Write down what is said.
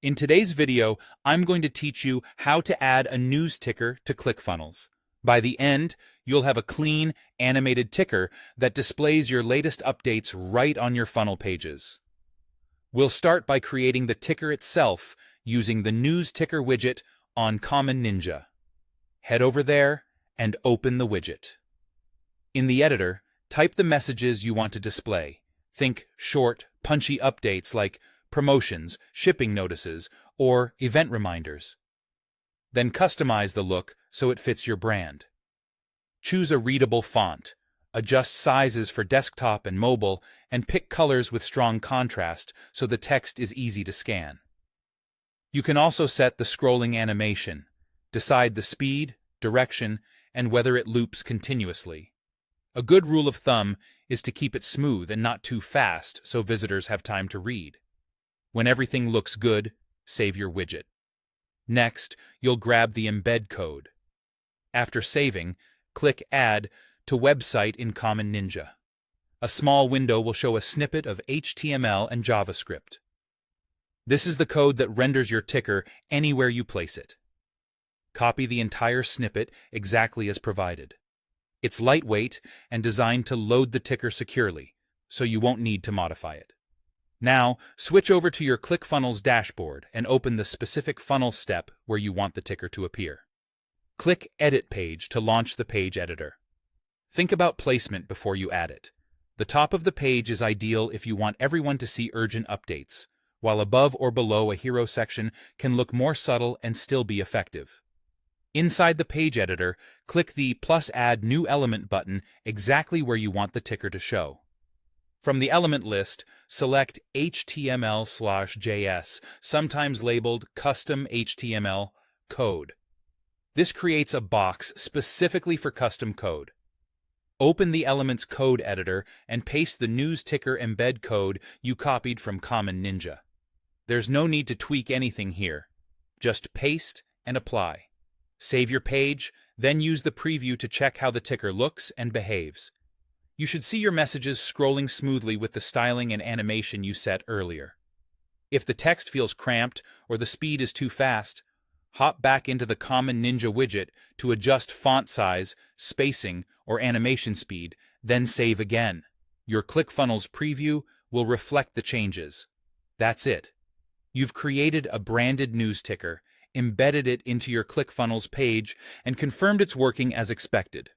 In today's video, I'm going to teach you how to add a news ticker to ClickFunnels. By the end, you'll have a clean, animated ticker that displays your latest updates right on your funnel pages. We'll start by creating the ticker itself using the News Ticker widget on Common Ninja. Head over there and open the widget. In the editor, type the messages you want to display. Think short, punchy updates like promotions, shipping notices, or event reminders. Then customize the look so it fits your brand. Choose a readable font, adjust sizes for desktop and mobile, and pick colors with strong contrast so the text is easy to scan. You can also set the scrolling animation, decide the speed, direction, and whether it loops continuously. A good rule of thumb is to keep it smooth and not too fast so visitors have time to read. When everything looks good, save your widget. Next, you'll grab the embed code. After saving, click Add to Website in Common Ninja. A small window will show a snippet of HTML and JavaScript. This is the code that renders your ticker anywhere you place it. Copy the entire snippet exactly as provided. It's lightweight and designed to load the ticker securely, so you won't need to modify it. Now, switch over to your ClickFunnels dashboard and open the specific funnel step where you want the ticker to appear. Click Edit Page to launch the page editor. Think about placement before you add it. The top of the page is ideal if you want everyone to see urgent updates, while above or below a hero section can look more subtle and still be effective. Inside the page editor, click the +Add New Element button exactly where you want the ticker to show. From the element list, select HTML/JS, sometimes labeled Custom HTML Code. This creates a box specifically for custom code. Open the element's code editor and paste the news ticker embed code you copied from Common Ninja. There's no need to tweak anything here. Just paste and apply. Save your page, then use the preview to check how the ticker looks and behaves. You should see your messages scrolling smoothly with the styling and animation you set earlier. If the text feels cramped or the speed is too fast, hop back into the Common Ninja widget to adjust font size, spacing, or animation speed, then save again. Your ClickFunnels preview will reflect the changes. That's it. You've created a branded news ticker, embedded it into your ClickFunnels page, and confirmed it's working as expected.